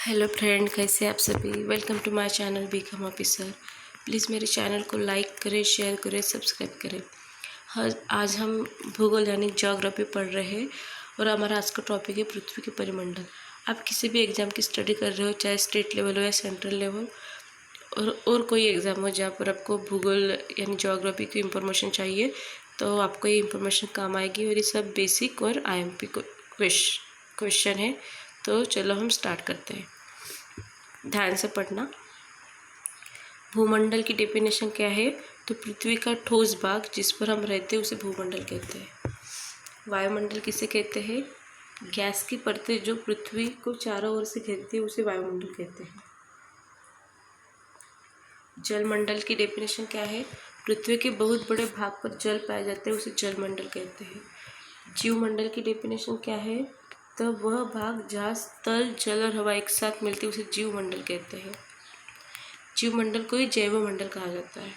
Hello friend, कैसे आप सभी। Welcome to my channel BCom Officer. Please मेरे चैनल को लाइक करें, शेयर करें, सब्सक्राइब करें। आज हम भूगोल यानी ज्योग्राफी पढ़ रहे हैं और हमारा आज का टॉपिक है पृथ्वी के परिमंडल। आप किसी भी एग्ज़ाम की स्टडी कर रहे हो, चाहे स्टेट लेवल हो या सेंट्रल लेवल, और कोई एग्ज़ाम हो जहाँ पर आपको भूगोल यानी ज्योग्राफी की इंफॉर्मेशन चाहिए, तो आपको ये इंफॉर्मेशन काम आएगी। और ये सब बेसिक और IMP क्वेश्चन है। तो चलो हम स्टार्ट करते हैं। ध्यान से पढ़ना। भूमंडल की डेफिनेशन क्या है? तो पृथ्वी का ठोस भाग जिस पर हम रहते हैं उसे भूमंडल कहते हैं। वायुमंडल किसे कहते हैं? गैस की परतें जो पृथ्वी को चारों ओर से घेरती है उसे वायुमंडल कहते हैं। जलमंडल की डेफिनेशन क्या है? पृथ्वी के बहुत बड़े भाग पर जल पाए जाते हैं, उसे जलमंडल कहते हैं। जीवमंडल की डेफिनेशन क्या है? तो वह भाग जहाँ स्थल, जल और हवा एक साथ मिलती है उसे जीवमंडल कहते हैं। जीवमंडल को ही जैवमंडल कहा जाता है।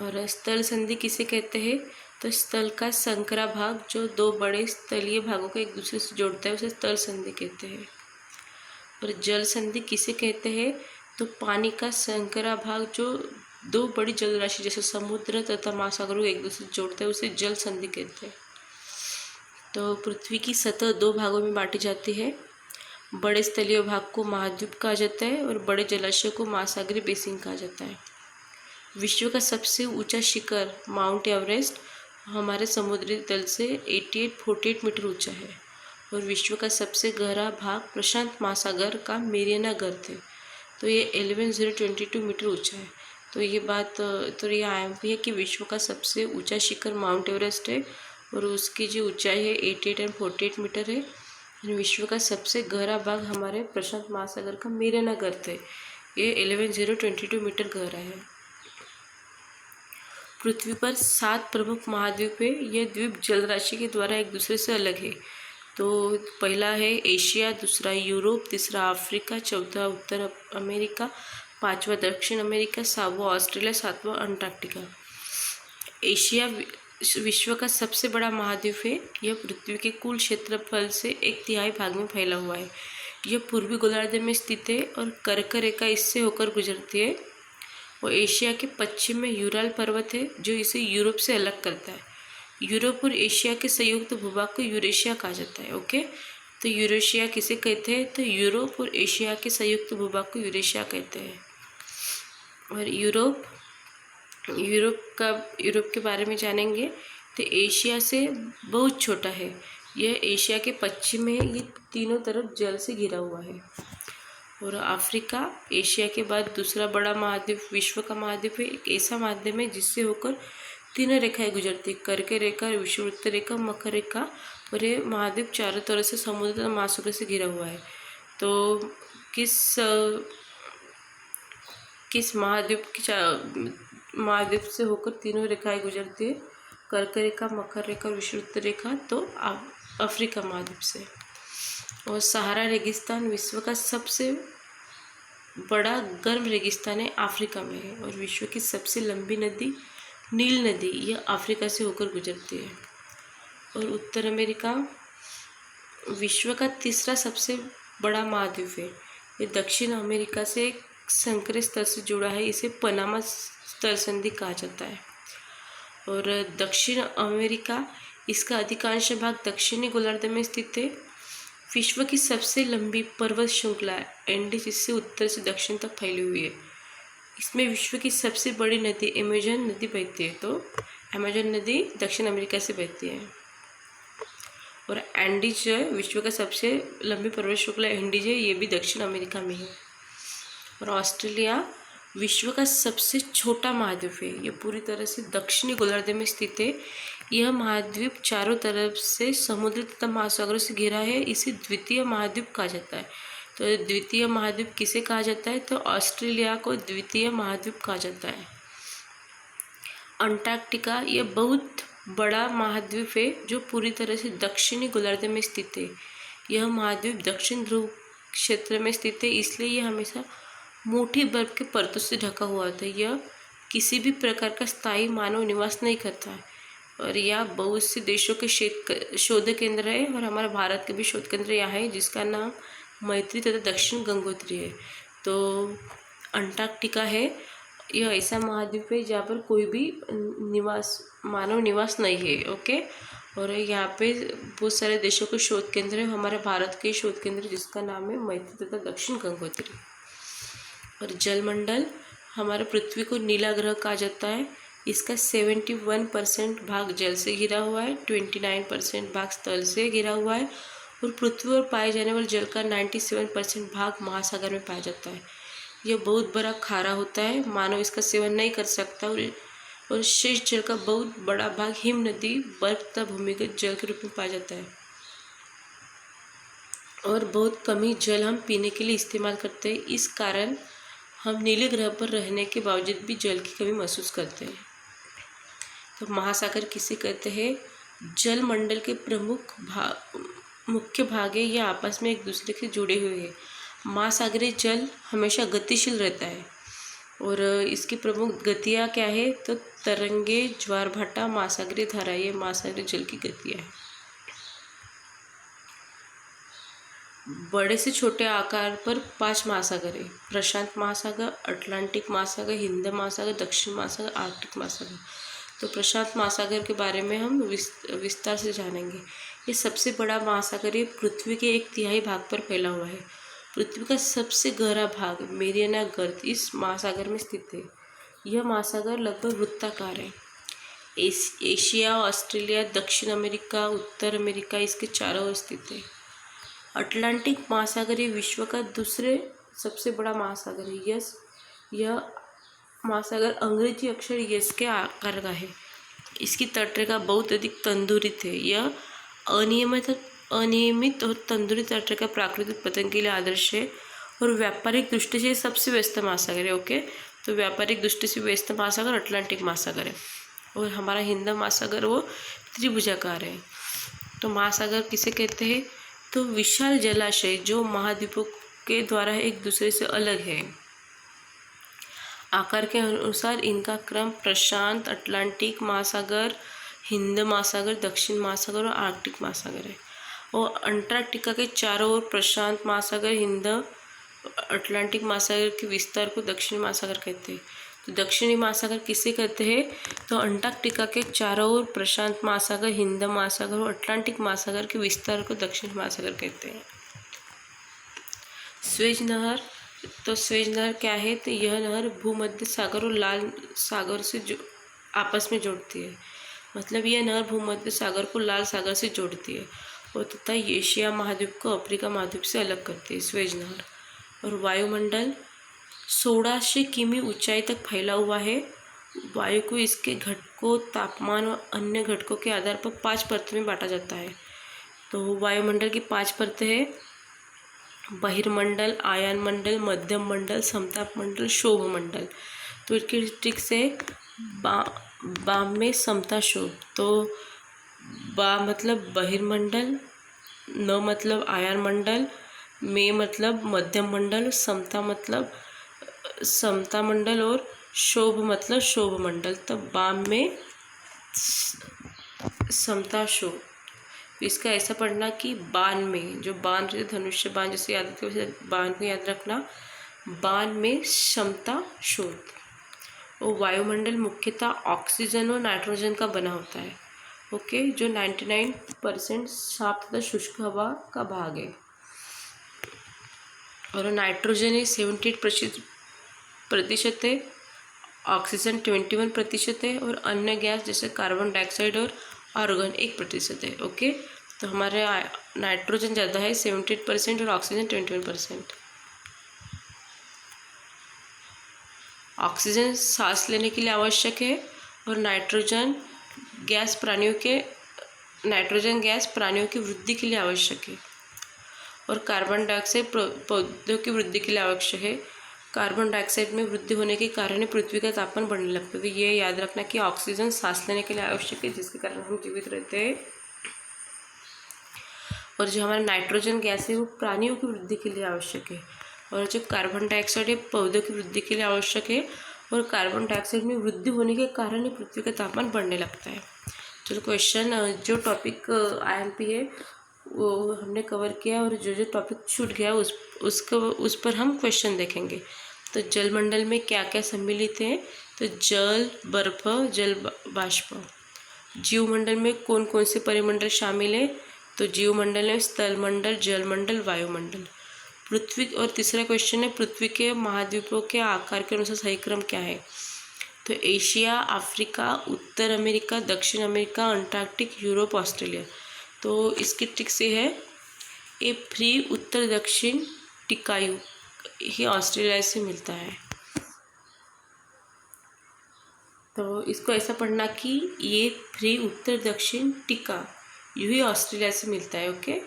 और स्थल संधि किसे कहते हैं? तो स्थल का संकरा भाग जो दो बड़े स्थलीय भागों को एक दूसरे से जोड़ता है उसे स्थल संधि कहते हैं। और जल संधि किसे कहते हैं? तो पानी का संकरा भाग जो दो बड़ी जल राशि जैसे समुद्र तथा महासागरों को एक दूसरे से जोड़ता है उसे जल संधि कहते हैं। तो पृथ्वी की सतह दो भागों में बांटी जाती है। बड़े स्थलीय भाग को महाद्वीप कहा जाता है और बड़े जलाशय को महासागरीय बेसिन कहा जाता है। विश्व का सबसे ऊंचा शिखर माउंट एवरेस्ट हमारे समुद्री तल से 8848 मीटर ऊंचा है। और विश्व का सबसे गहरा भाग प्रशांत महासागर का मेरियाना गर्त है, तो ये 11022 मीटर ऊंचा है। तो ये IMP है कि विश्व का सबसे ऊंचा शिखर माउंट एवरेस्ट है और उसकी जो ऊंचाई है 88 और 48 मीटर है। विश्व का सबसे गहरा भाग हमारे प्रशांत महासागर का मेरियाना गर्त है, ये 11022 मीटर गहरा है। पृथ्वी पर 7 प्रमुख महाद्वीप है। यह द्वीप जल राशि के द्वारा एक दूसरे से अलग है। तो पहला है एशिया, दूसरा यूरोप, तीसरा अफ्रीका, चौथा उत्तर अमेरिका, पांचवा दक्षिण अमेरिका, सातवां ऑस्ट्रेलिया, सातवां अंटार्कटिका। एशिया विश्व का सबसे बड़ा महाद्वीप है। यह पृथ्वी के कुल क्षेत्रफल से 1/3 भाग में फैला हुआ है। यह पूर्वी गोलार्ध में स्थित है और कर्क रेखा इससे होकर गुजरती है। और एशिया के पश्चिम में यूराल पर्वत है जो इसे यूरोप से अलग करता है। यूरोप और एशिया के संयुक्त भूभाग को यूरेशिया कहा जाता है। ओके, तो यूरेशिया किसे कहते हैं? तो यूरोप और एशिया के संयुक्त भूभाग को यूरेशिया कहते हैं। और यूरोप के बारे में जानेंगे तो एशिया से बहुत छोटा है। यह एशिया के पश्चिम में है, ये तीनों तरफ जल से घिरा हुआ है। और अफ्रीका एशिया के बाद दूसरा बड़ा महाद्वीप, विश्व का महाद्वीप है। एक ऐसा महाद्वीप है जिससे होकर तीनों रेखाएं गुजरती, कर्क रेखा, विषुववृत्त रेखा, मकर रेखा। और ये महाद्वीप चारों तरफ से समुद्र तथा महासागर से घिरा हुआ है। तो किस महाद्वीप से होकर तीनों रेखाएं गुजरती है? कर्क रेखा, मकर रेखा और विषुववृत्त रेखा। तो अफ्रीका महाद्वीप से। और सहारा रेगिस्तान विश्व का सबसे बड़ा गर्म रेगिस्तान है, अफ्रीका में है। और विश्व की सबसे लंबी नदी नील नदी यह अफ्रीका से होकर गुजरती है। और उत्तर अमेरिका विश्व का तीसरा सबसे बड़ा महाद्वीप है। ये दक्षिण अमेरिका से एक संकरे स्तर से जुड़ा है, इसे पनामा स्तर संधि कहा जाता है। और दक्षिण अमेरिका इसका अधिकांश भाग दक्षिणी गोलार्ध में स्थित है। विश्व की सबसे लंबी पर्वत श्रृंखला एंडीज इससे उत्तर से दक्षिण तक फैली हुई है। इसमें विश्व की सबसे बड़ी नदी अमेजन नदी बहती है। तो अमेजन नदी दक्षिण अमेरिका से बहती है। और एंडीज जो है विश्व का सबसे लंबी पर्वत श्रृंखला एंडीज है, ये भी दक्षिण अमेरिका में है। और ऑस्ट्रेलिया विश्व का सबसे छोटा महाद्वीप है। यह पूरी तरह से दक्षिणी गोलार्ध में स्थित है। यह महाद्वीप चारों तरफ से समुद्र तथा महासागरों से घिरा है, इसे द्वितीय महाद्वीप कहा जाता है। तो द्वितीय महाद्वीप किसे कहा जाता है? तो ऑस्ट्रेलिया को द्वितीय महाद्वीप कहा जाता है। अंटार्कटिका यह बहुत बड़ा महाद्वीप है जो पूरी तरह से दक्षिणी गोलार्ध में स्थित है। यह महाद्वीप दक्षिण ध्रुव क्षेत्र में स्थित है, इसलिए यह हमेशा मोटी बर्फ के परतों से ढका हुआ होता है। यह किसी भी प्रकार का स्थायी मानव निवास नहीं करता है। और यह बहुत से देशों के शोध केंद्र है और हमारा भारत के भी शोध केंद्र यहाँ है जिसका नाम मैत्री तथा दक्षिण गंगोत्री है। तो अंटार्कटिका है, यह ऐसा महाद्वीप है जहाँ पर कोई भी मानव निवास नहीं है। ओके, और यहाँ पे बहुत सारे देशों के शोध केंद्र है, हमारे भारत के शोध केंद्र जिसका नाम है मैत्री तथा दक्षिण गंगोत्री। और जलमंडल, हमारे पृथ्वी को नीला ग्रह कहा जाता है। इसका 71% भाग जल से घिरा हुआ है, 29% भाग स्थल से घिरा हुआ है, और पृथ्वी पर पाए जाने वाले जल का 97% भाग महासागर में पाया जाता है। यह बहुत बड़ा खारा होता है, मानव इसका सेवन नहीं कर सकता, और शेष जल का बहुत बड़ा भाग हिम नदी, बर्फ तथा भूमिगत जल के रूप में पाया जाता है। और बहुत कम ही जल हम पीने के लिए इस्तेमाल करते हैं। इस कारण हम नीले ग्रह पर रहने के बावजूद भी जल की कमी महसूस करते हैं। तो महासागर किसे कहते हैं? जलमंडल के मुख्य भाग है, ये आपस में एक दूसरे के जुड़े हुए हैं। महासागरीय जल हमेशा गतिशील रहता है, और इसकी प्रमुख गतियाँ क्या है? तो तरंगे, ज्वार भाटा, महासागरीय धारा, ये महासागरीय जल की गतियाँ हैं। बड़े से छोटे आकार पर 5 महासागर है: प्रशांत महासागर, अटलांटिक महासागर, हिंद महासागर, दक्षिण महासागर, आर्कटिक महासागर। तो प्रशांत महासागर के बारे में हम विस्तार से जानेंगे। ये सबसे बड़ा महासागर है, पृथ्वी के 1/3 भाग पर फैला हुआ है। पृथ्वी का सबसे गहरा भाग मेरियाना गर्त इस महासागर में स्थित है। यह महासागर लगभग वृत्ताकार है। एशिया, ऑस्ट्रेलिया, दक्षिण अमेरिका, उत्तर अमेरिका इसके चारों ओर स्थित है। अटलांटिक महासागर ये विश्व का दूसरे सबसे बड़ा महासागर है। यह महासागर अंग्रेजी अक्षर यस के आकार का है। इसकी तटरेखा बहुत अधिक तंदुरित है। यह अनियमित और तंदुरित तटरेखा प्राकृतिक पतन के लिए आदर्श है, और व्यापारिक दृष्टि से सबसे व्यस्त महासागर है। ओके, तो व्यापारिक दृष्टि से व्यस्त महासागर अटलांटिक महासागर है, और हमारा हिंद महासागर वो त्रिभुजाकार है। तो महासागर किसे कहते हैं? तो विशाल जलाशय जो महाद्वीपों के द्वारा एक दूसरे से अलग है। आकार के अनुसार इनका क्रम प्रशांत, अटलांटिक महासागर, हिंद महासागर, दक्षिण महासागर और आर्कटिक महासागर है। और अंटार्कटिका के चारों ओर प्रशांत महासागर, हिंद, अटलांटिक महासागर के विस्तार को दक्षिणी महासागर कहते हैं। तो दक्षिणी महासागर किसे कहते हैं? तो अंटार्कटिका के चारों ओर प्रशांत महासागर, हिंद महासागर और अटलांटिक महासागर के विस्तार को दक्षिण महासागर कहते हैं। स्वेज नहर, तो स्वेज नहर क्या है? तो यह नहर भूमध्य सागर और लाल सागर से आपस में जोड़ती है। मतलब यह नहर भूमध्य सागर को लाल सागर से जोड़ती है, और तथा एशिया महाद्वीप को अफ्रीका महाद्वीप से अलग करती है स्वेज नहर। और वायुमंडल 1600 किमी ऊंचाई तक फैला हुआ है। वायु को इसके घटकों, तापमान और अन्य घटकों के आधार पर 5 परतों में बांटा जाता है। तो वायुमंडल की 5 परतें हैं: बहिर्मंडल, आयन मंडल, मध्यम मंडल, समताप मंडल, शोभ मंडल। तो इसकी ट्रिक्स है बाम में समता शोभ। तो बा मतलब बहिर्मंडल, न मतलब आयन मंडल, में मतलब मध्यम मंडल, समता मतलब समता मंडल, और शोभ मतलब शोभ मंडल। तो बाम में समता शोभ। इसका ऐसा पढ़ना कि बाण में, जो बाण जैसे धनुष्य बाण जैसे याद रखते वैसे बाण को याद रखना, बाण में समता शोध। और वायुमंडल मुख्यतः ऑक्सीजन और नाइट्रोजन का बना होता है। ओके, जो 99% साफ तथा शुष्क हवा का भाग है। और नाइट्रोजन है 78% है, ऑक्सीजन 21% है, और अन्य गैस जैसे कार्बन डाइऑक्साइड और आर्गन 1% है। ओके, तो हमारे नाइट्रोजन ज़्यादा है 78% और ऑक्सीजन 21%। ऑक्सीजन सांस लेने के लिए आवश्यक है, और नाइट्रोजन गैस प्राणियों की वृद्धि के लिए आवश्यक है, और कार्बन डाइऑक्साइड पौधों की वृद्धि के लिए आवश्यक है। कार्बन डाइऑक्साइड में वृद्धि होने के कारण पृथ्वी का तापमान बढ़ने लगता है। तो ये याद रखना कि ऑक्सीजन सांस लेने के लिए आवश्यक है, जिसके कारण हम जीवित रहते हैं। और जो हमारा नाइट्रोजन गैस है वो प्राणियों की वृद्धि के लिए आवश्यक है, और जो कार्बन डाइऑक्साइड है पौधों की वृद्धि के लिए आवश्यक है। और कार्बन डाइऑक्साइड में वृद्धि होने के कारण ही पृथ्वी का तापमान बढ़ने लगता है। चलो क्वेश्चन, जो टॉपिक IMP है वो हमने कवर किया, और जो जो टॉपिक छूट गया उस पर हम क्वेश्चन देखेंगे। तो जलमंडल में क्या क्या सम्मिलित है? तो जल, बर्फ, जल बाष्प। जीवमंडल में कौन कौन से परिमंडल शामिल है? तो जीवमंडल में स्थलमंडल, जलमंडल, वायुमंडल। पृथ्वी, और तीसरा क्वेश्चन है पृथ्वी के महाद्वीपों के आकार के अनुसार सही क्रम क्या है? तो एशिया, अफ्रीका, उत्तर अमेरिका, दक्षिण अमेरिका, अंटार्कटिक, यूरोप, ऑस्ट्रेलिया। तो इसकी ट्रिक से है ए फ्री उत्तर दक्षिण टिकायु, ये ऑस्ट्रेलिया से मिलता है। तो इसको ऐसा पढ़ना कि ये फ्री उत्तर दक्षिण टिका यही ऑस्ट्रेलिया से मिलता है। ओके,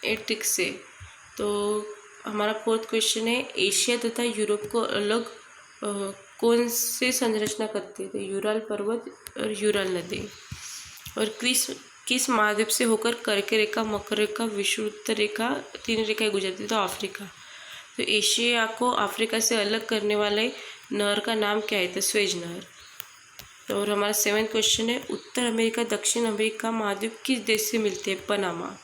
ए ट्रिक से। तो हमारा फोर्थ क्वेश्चन है एशिया तथा यूरोप को अलग कौन से संरचना करते हैं? तो यूराल पर्वत और यूराल नदी। और किस महाद्वीप से होकर कर्क रेखा, मकर रेखा, विषुवृत्त रेखा, 3 रेखाएं गुजरती है? तो अफ्रीका। तो एशिया को अफ्रीका से अलग करने वाले नहर का नाम क्या है? तो स्वेज नहर। तो और हमारा 7वां क्वेश्चन है उत्तर अमेरिका, दक्षिण अमेरिका महाद्वीप किस देश से मिलते हैं? पनामा।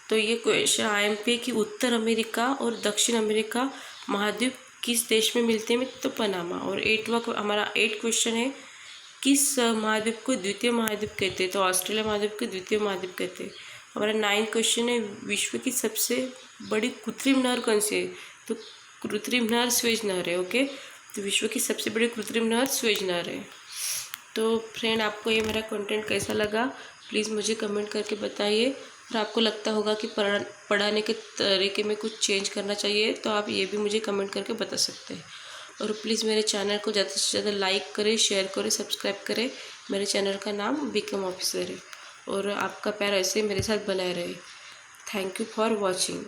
तो ये क्वेश्चन IMP है कि उत्तर अमेरिका और दक्षिण अमेरिका महाद्वीप किस देश में मिलते हैं? तो पनामा। और 8वां हमारा 8 क्वेश्चन है किस महाद्वीप को द्वितीय महाद्वीप कहते हैं? तो ऑस्ट्रेलिया महाद्वीप को द्वितीय महाद्वीप कहते हैं। हमारा 9वां क्वेश्चन है विश्व की सबसे बड़ी कृत्रिम नहर कौन सी है? तो कृत्रिम नहर स्वेज नहर है। ओके, तो विश्व की सबसे बड़ी कृत्रिम नहर स्वेज नहर है। तो फ्रेंड, आपको ये मेरा कंटेंट कैसा लगा प्लीज़ मुझे कमेंट करके बताइए। और आपको लगता होगा कि पढ़ाने के तरीके में कुछ चेंज करना चाहिए तो आप ये भी मुझे कमेंट करके बता सकते हैं। और प्लीज़ मेरे चैनल को ज़्यादा से ज़्यादा लाइक करें, शेयर करें, सब्सक्राइब करें। मेरे चैनल का नाम बीकॉम ऑफिसर है और आपका प्यार ऐसे मेरे साथ बनाए रहे। Thank you for watching.